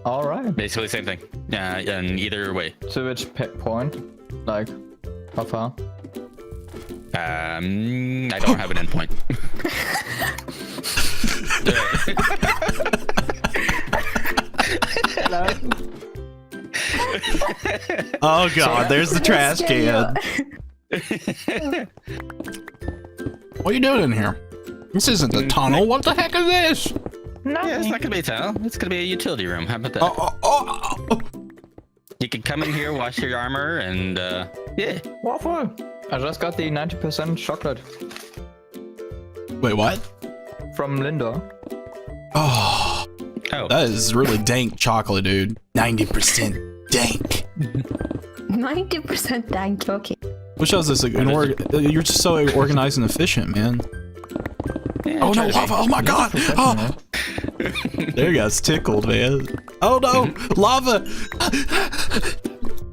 All right. Basically same thing. Yeah, and either way. To which point? Like, how far? I don't have an endpoint. Hello. Oh god, there's the trash can. What are you doing in here? This isn't the tunnel. What the heck is this? Yeah, it's not gonna be a tunnel. It's gonna be a utility room. How about that? Oh. You can come in here, wash your armor, and yeah. Waffle. I just got the 90% chocolate Wait, what? from Linda. Oh, Oh. that is really dank chocolate, dude. 90% dank. 90% dank, okay. What shows this? You're just so organized and efficient, man. Yeah, Oh no, try to lava! Oh my god! Oh. There you go, it's tickled, man. Oh no, lava!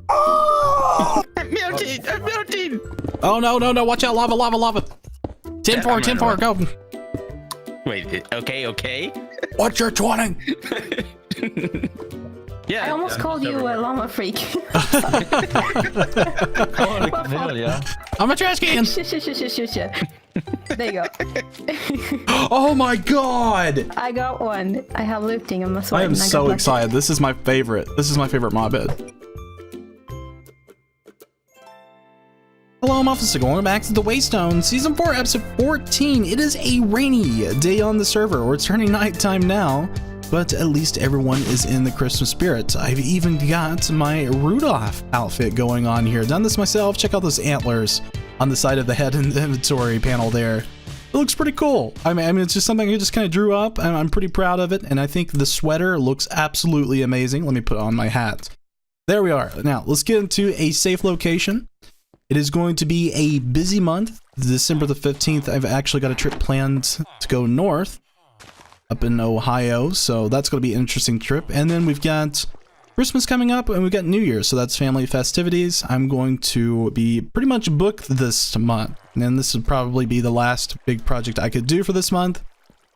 Oh! I'm melting! I'm melting! Oh no, watch out, lava, lava, lava. 10-4, 10-4, go. Wait, okay. What's your 20? Yeah. I almost called you a llama freak. Holy hell, yeah. I'm a trash can! Shit. There you go. Oh my god! I got one. I have looting on my sword. I am and got so lucky. excited. This is my favorite. This is my favorite mob bed. Hello, I'm WaffleStick. Welcome back to the WayStone Season 4, Episode 14. It is a rainy day on the server, or it's turning nighttime now, but at least everyone is in the Christmas spirit. I've even got my Rudolph outfit going on here. Done this myself. Check out those antlers on the side of the head and the inventory panel there. It looks pretty cool. I mean, it's just something I just kind of drew up, and I'm pretty proud of it, and I think the sweater looks absolutely amazing. Let me put on my hat. There we are. Now, let's get into a safe location. It is going to be a busy month. December the 15th, I've actually got a trip planned to go north up in Ohio, so that's going to be an interesting trip. And then we've got Christmas coming up, and we've got New Year's, so that's family festivities. I'm going to be pretty much booked this month, and this would probably be the last big project I could do for this month,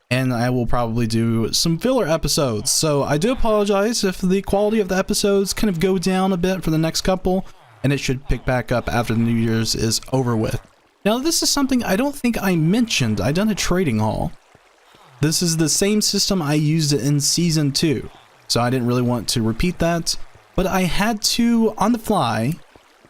and I will probably do some filler episodes. So I do apologize if the quality of the episodes kind of go down a bit for the next couple, and it should pick back up after the New Year's is over with. Now, this is something I don't think I mentioned. I done a trading hall. This is the same system I used in Season 2, so I didn't really want to repeat that, but I had to, on the fly,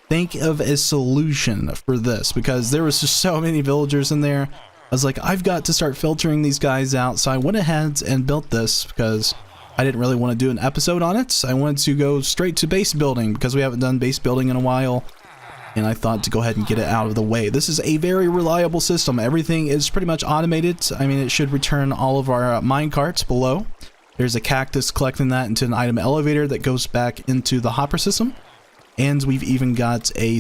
think of a solution for this, because there was just so many villagers in there. I was like, I've got to start filtering these guys out, so I went ahead and built this, because I didn't really want to do an episode on it. I wanted to go straight to base building, because we haven't done base building in a while, and I thought to go ahead and get it out of the way. This is a very reliable system. Everything is pretty much automated. I mean, it should return all of our mine carts below. There's a cactus collecting that into an item elevator that goes back into the hopper system. And we've even got a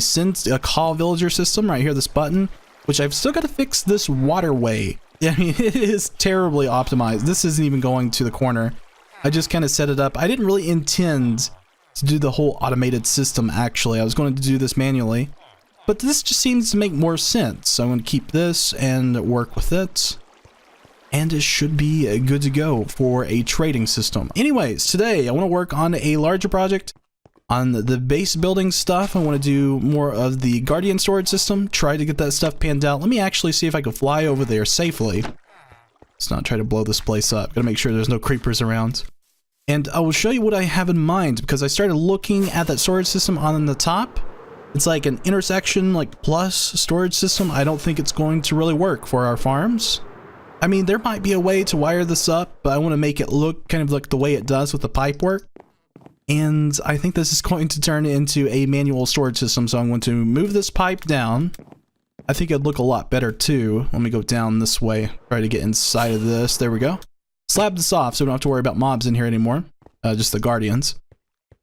call villager system right here, this button, which I've still got to fix this waterway. I mean, it is terribly optimized. This isn't even going to the corner. I just kind of set it up. I didn't really intend to do the whole automated system, actually. I was going to do this manually, but this just seems to make more sense. So I'm going to keep this and work with it, and it should be good to go for a trading system. Anyways, today I want to work on a larger project on the base building stuff. I want to do more of the Guardian storage system, try to get that stuff panned out. Let me actually see if I can fly over there safely. Let's not try to blow this place up. Gotta make sure there's no creepers around. And I will show you what I have in mind, because I started looking at that storage system on the top. It's like an intersection, like plus storage system. I don't think it's going to really work for our farms. I mean, there might be a way to wire this up, but I want to make it look kind of like the way it does with the pipe work. And I think this is going to turn into a manual storage system, so I'm going to move this pipe down. I think it'd look a lot better too. Let me go down this way, try to get inside of this. There we go. Slab this off so we don't have to worry about mobs in here anymore, just the guardians.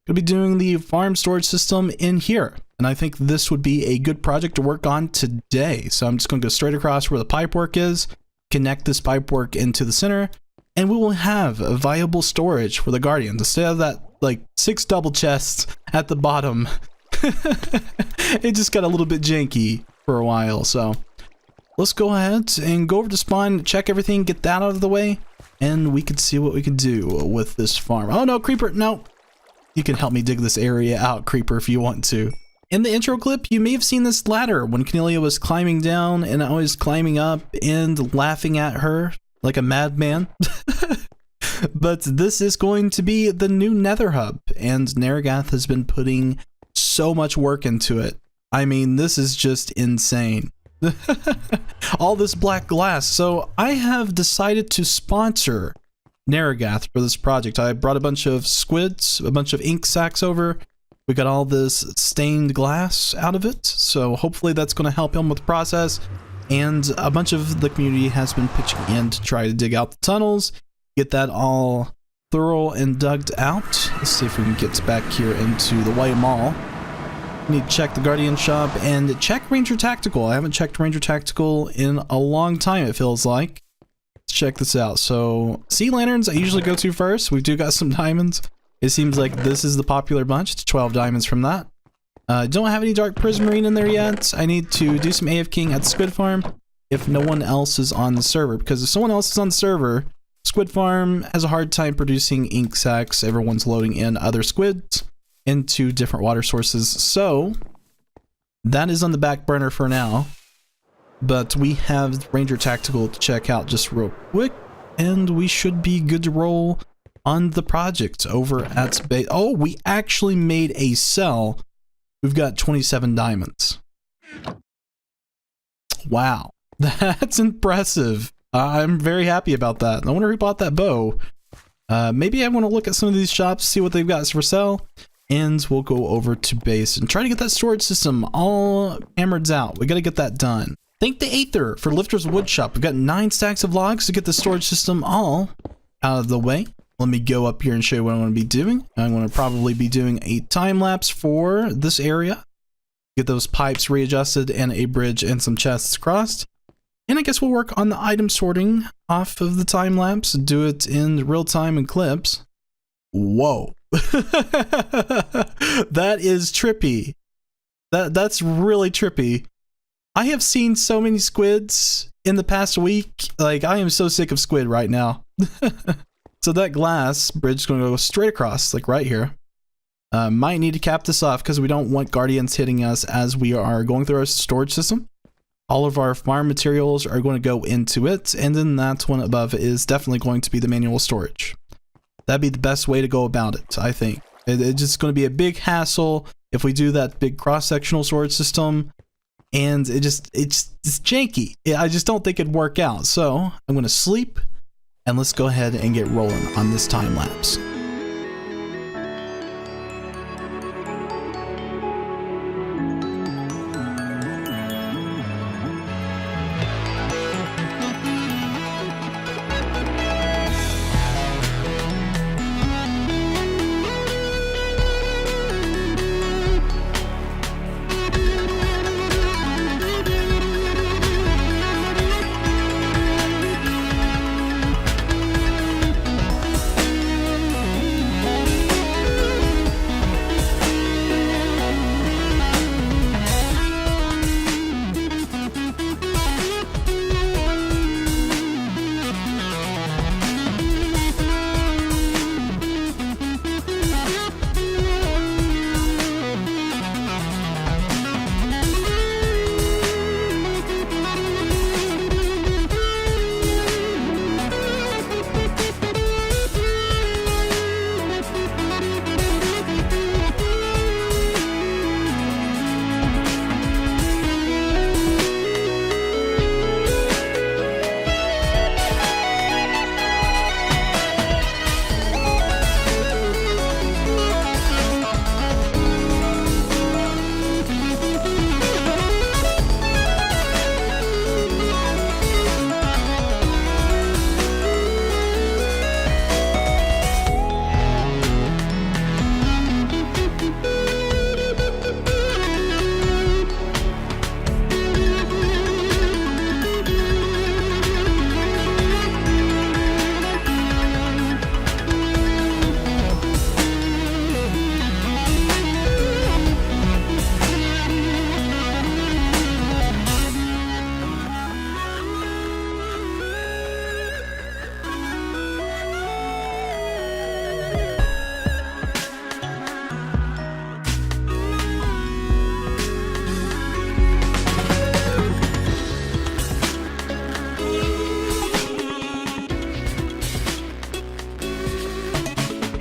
Gonna be doing the farm storage system in here, and I think this would be a good project to work on today. So I'm just gonna go straight across where the pipework is, connect this pipework into the center, and we will have a viable storage for the guardians instead of that like 6 double chests at the bottom. It just got a little bit janky for a while, so let's go ahead and go over to spawn, check everything, get that out of the way. and we could see what we could do with this farm. Oh no, Creeper, no. You can help me dig this area out, Creeper, if you want to. In the intro clip, you may have seen this ladder when Cornelia was climbing down and I was climbing up and laughing at her like a madman. But this is going to be the new Nether hub, and Neragath has been putting so much work into it. I mean, this is just insane. All this black glass. So I have decided to sponsor Neragath for this project. I brought a bunch of squids, a bunch of ink sacs over. We got all this stained glass out of it, so hopefully that's going to help him with the process. And a bunch of the community has been pitching in to try to dig out the tunnels, get that all thorough and dug out. Let's see if we can get back here into the White Mall. Need to check the Guardian shop and check Ranger Tactical. I haven't checked Ranger Tactical in a long time, it feels like. Let's check this out. So, sea lanterns I usually go to first. We do got some diamonds. It seems like this is the popular bunch. It's 12 diamonds from that. Don't have any dark prismarine in there yet. I need to do some AFKing at Squid Farm if no one else is on the server. Because if someone else is on the server, Squid Farm has a hard time producing ink sacs. Everyone's loading in other squids into different water sources. So that is on the back burner for now. But we have Ranger Tactical to check out just real quick. And we should be good to roll on the project over at base. Oh, we actually made a cell. We've got 27 diamonds. Wow, that's impressive. I'm very happy about that. I wonder who bought that bow. Maybe I want to look at some of these shops, see what they've got for sale, and we'll go over to base and try to get that storage system all hammered out. We got to get that done. Thank the Aether for Lifter's Wood Shop. We've got 9 stacks of logs to get the storage system all out of the way. Let me go up here and show you what I'm going to be doing. I'm going to probably be doing a time lapse for this area. Get those pipes readjusted and a bridge and some chests crossed. And I guess we'll work on the item sorting off of the time lapse. Do it in real time in clips. Whoa. That is trippy. That's really trippy. I have seen so many squids in the past week. Like, I am so sick of squid right now. So that glass bridge is going to go straight across, like right here. Might need to cap this off because we don't want guardians hitting us as we are going through our storage system. All of our farm materials are going to go into it, and then that one above is definitely going to be the manual storage. That'd be the best way to go about it, I think. It's just going to be a big hassle if we do that big cross-sectional storage system, and it's janky. I just don't think it'd work out. So I'm going to sleep. And let's go ahead and get rolling on this time lapse.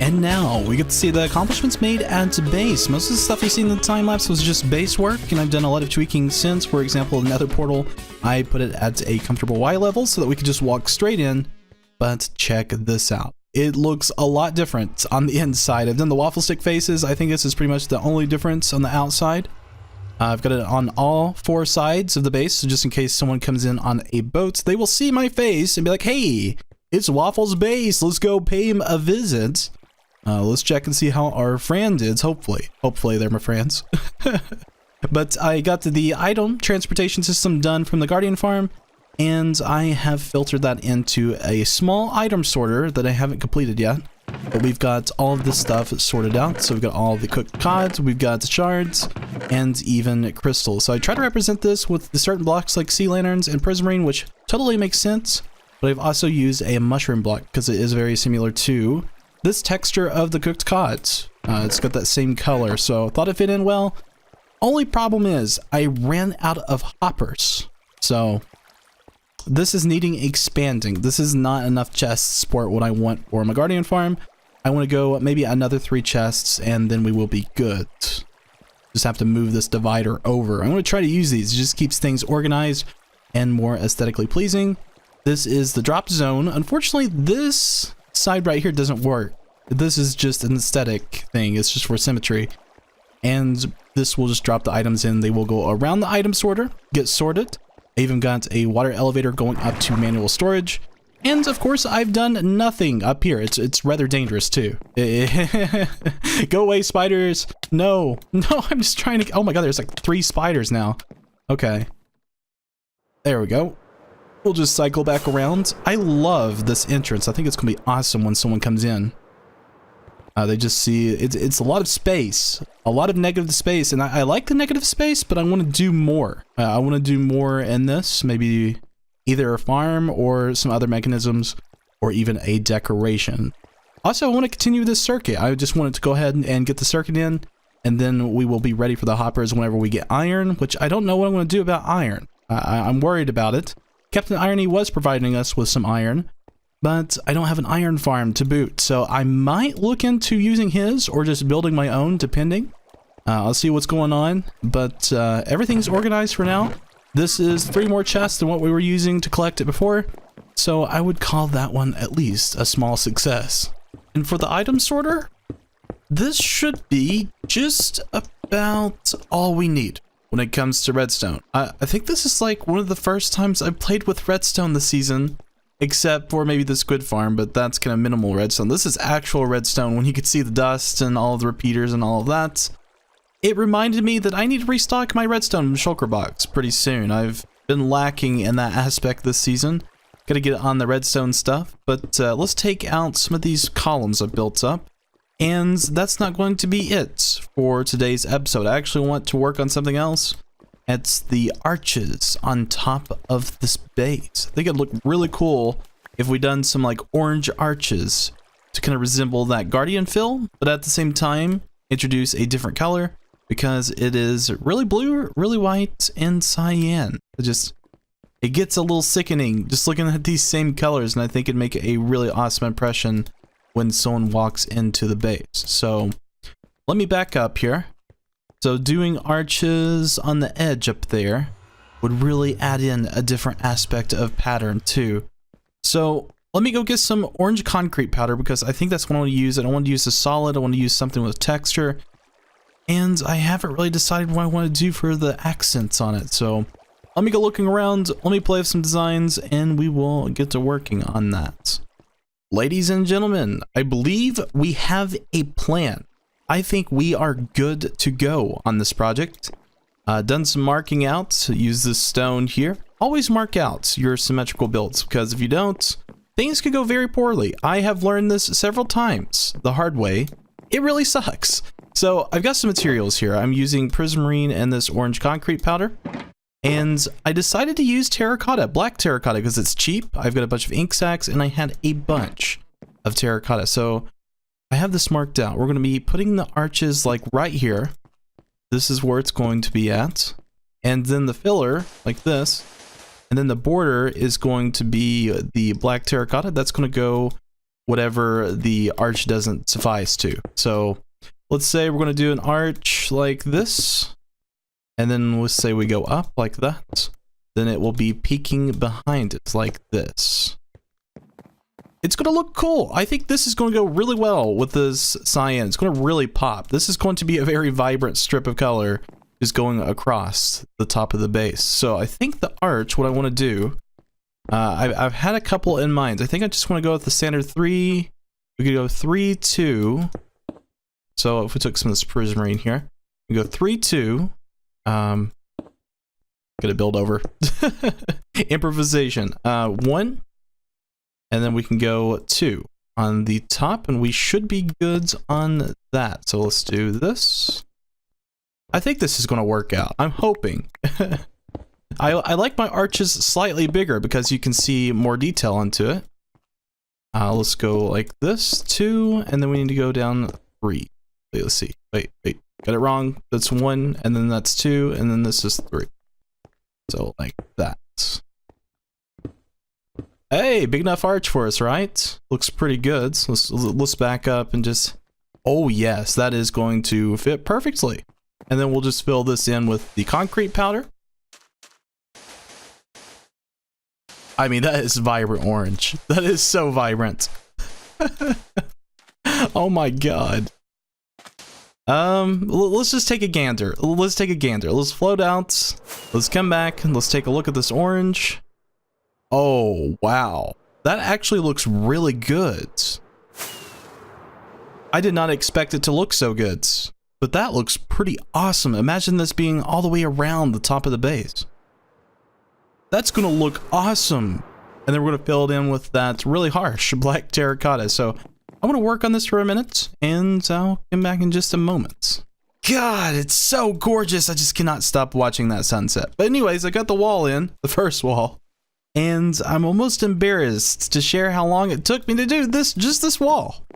And now we get to see the accomplishments made at base. Most of the stuff you see in the time lapse was just base work, and I've done a lot of tweaking since. For example, another portal, I put it at a comfortable Y level so that we could just walk straight in. But check this out. It looks a lot different on the inside. I've done the WaffleStick faces. I think this is pretty much the only difference on the outside. I've got it on all 4 sides of the base, so just in case someone comes in on a boat, they will see my face and be like, hey, it's Waffle's base. Let's go pay him a visit. Let's check and see how our friend is, hopefully. Hopefully they're my friends. But I got the item transportation system done from the Guardian farm, and I have filtered that into a small item sorter that I haven't completed yet. But we've got all of this stuff sorted out. So we've got all the cooked cods, we've got shards, and even crystals. So I try to represent this with the certain blocks like sea lanterns and prismarine, which totally makes sense. But I've also used a mushroom block because it is very similar to this texture of the cooked cods. It's got that same color, so thought it fit in well. Only problem is I ran out of hoppers. So this is needing expanding. This is not enough chests to support what I want for my Guardian farm. I want to go maybe another 3 chests and then we will be good. Just have to move this divider over. I'm going to try to use these. It just keeps things organized and more aesthetically pleasing. This is the drop zone. Unfortunately, this side right here doesn't work. This is just an aesthetic thing. It's just for symmetry. And this will just drop the items in. They will go around the item sorter, get sorted. I even got a water elevator going up to manual storage. And of course, I've done nothing up here. It's rather dangerous too. Go away, spiders. No, I'm just trying to, oh my God, there's like 3 spiders now. Okay. There we go. We'll just cycle back around. I love this entrance. I think it's gonna be awesome when someone comes in. They just see it's a lot of space, a lot of negative space, and I like the negative space, but I want to do more. I want to do more in this, maybe either a farm or some other mechanisms, or even a decoration. Also, I want to continue this circuit. I just wanted to go ahead and get the circuit in, and then we will be ready for the hoppers whenever we get iron, which I don't know what I'm going to do about iron. I'm worried about it. Captain Irony was providing us with some iron, but I don't have an iron farm to boot, so I might look into using his or just building my own, depending. I'll see what's going on, but everything's organized for now. This is 3 more chests than what we were using to collect it before, so I would call that one at least a small success. And for the item sorter, this should be just about all we need when it comes to Redstone. I think this is like one of the first times I've played with Redstone this season, except for maybe the squid farm, but that's kind of minimal Redstone. This is actual Redstone when you could see the dust and all of the repeaters and all of that. It reminded me that I need to restock my Redstone shulker box pretty soon. I've been lacking in that aspect this season. Gotta get on the Redstone stuff, but let's take out some of these columns I've built up. And that's not going to be it for today's episode. I actually want to work on something else. It's the arches on top of this base. I think it'd look really cool if we done some like orange arches to kind of resemble that Guardian fill, but at the same time introduce a different color because it is really blue, really white, and cyan. It gets a little sickening just looking at these same colors, and I think it'd make a really awesome impression when someone walks into the base. So let me back up here. So doing arches on the edge up there would really add in a different aspect of pattern too. So let me go get some orange concrete powder because I think that's what I want to use. I don't want to use a solid. I want to use something with texture. And I haven't really decided what I want to do for the accents on it. So let me go looking around. Let me play with some designs and we will get to working on that. Ladies and gentlemen, I believe we have a plan. I think we are good to go on this project. Done some marking out, use this stone here. Always mark out your symmetrical builds because if you don't, things could go very poorly. I have learned this several times the hard way. It really sucks. So I've got some materials here. I'm using prismarine and this orange concrete powder. And I decided to use terracotta, black terracotta, because it's cheap. I've got a bunch of ink sacs and I had a bunch of terracotta. So I have this marked out. We're going to be putting the arches like right here. This is where it's going to be at. And then the filler like this. And then the border is going to be the black terracotta. That's going to go whatever the arch doesn't suffice to. So let's say we're going to do an arch like this, and then let's say we go up like that, then it will be peeking behind it like this. It's going to look cool. I think this is going to go really well with this cyan. It's going to really pop. This is going to be a very vibrant strip of color just going across the top of the base. So I think the arch, what I want to do, I've had a couple in mind. I think I just want to go with the standard 3. We could go 3, 2. So if we took some of this prismarine here, we go 3, 2. Gonna build over. Improvisation. 1. And then we can go 2 on the top, and we should be good on that. So let's do this. I think this is going to work out. I'm hoping. I like my arches slightly bigger because you can see more detail into it. Let's go like this, 2, and then we need to go down 3. Wait, let's see. Wait, got it wrong. That's 1, and then that's 2, and then this is 3. So like that. Hey, big enough arch for us, right? Looks pretty good. So let's back up and just... Oh yes, that is going to fit perfectly. And then we'll just fill this in with the concrete powder. I mean, that is vibrant orange. That is so vibrant. Oh my god. Let's just take a gander. Let's take a gander. Let's float out. Let's come back and let's take a look at this orange. Oh, wow. That actually looks really good. I did not expect it to look so good, but that looks pretty awesome. Imagine this being all the way around the top of the base. That's going to look awesome. And then we're going to fill it in with that really harsh black terracotta. So I'm going to work on this for a minute, and I'll come back in just a moment. God, it's so gorgeous. I just cannot stop watching that sunset. But anyways, I got the wall in, the first wall. And I'm almost embarrassed to share how long it took me to do this, just this wall.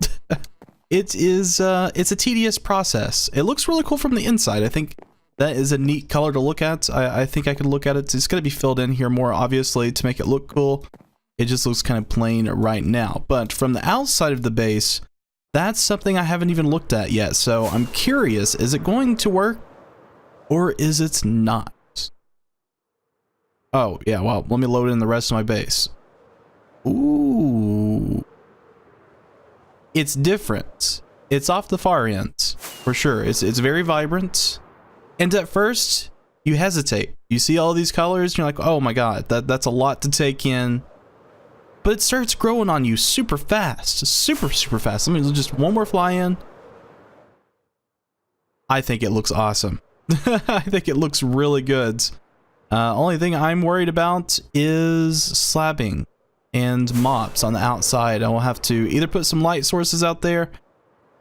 It's a tedious process. It looks really cool from the inside. I think that is a neat color to look at. I think I could look at it. It's going to be filled in here more obviously to make it look cool. It just looks kind of plain right now. But from the outside of the base, that's something I haven't even looked at yet. So I'm curious, is it going to work or is it not? Oh, yeah, well, let me load in the rest of my base. Ooh. It's different. It's off the far end, for sure. It's very vibrant. And at first, you hesitate. You see all these colors, and you're like, oh my god, that's a lot to take in. But it starts growing on you super fast. Super fast. Let me just one more fly in. I think it looks awesome. I think it looks really good. Only thing I'm worried about is slabbing and mobs on the outside. I will have to either put some light sources out there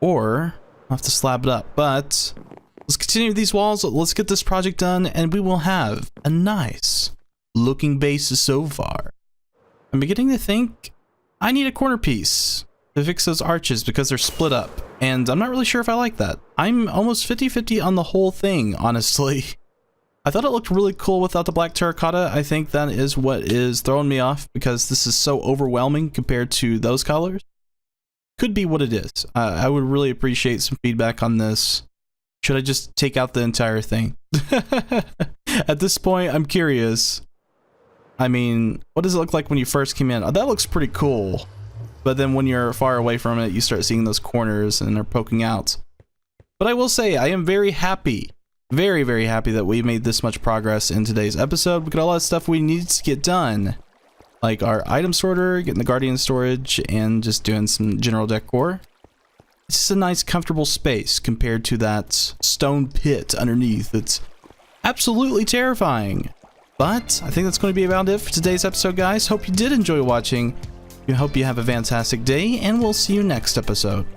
or I'll have to slab it up. But let's continue with these walls. Let's get this project done and we will have a nice looking base so far. I'm beginning to think I need a corner piece to fix those arches because they're split up. And I'm not really sure if I like that. I'm almost 50-50 on the whole thing, honestly. I thought it looked really cool without the black terracotta. I think that is what is throwing me off because this is so overwhelming compared to those colors. Could be what it is. I would really appreciate some feedback on this. Should I just take out the entire thing? At this point, I'm curious. I mean, what does it look like when you first came in? Oh, that looks pretty cool. But then when you're far away from it, you start seeing those corners and they're poking out. But I will say, I am very happy. Very happy that we made this much progress in today's episode. We got a lot of stuff we needed to get done, like our item sorter, getting the guardian storage, and just doing some general decor. It's just a nice comfortable space compared to that stone pit underneath. It's absolutely terrifying. But I think that's going to be about it for today's episode, guys. Hope you did enjoy watching. I hope you have a fantastic day, and we'll see you next episode.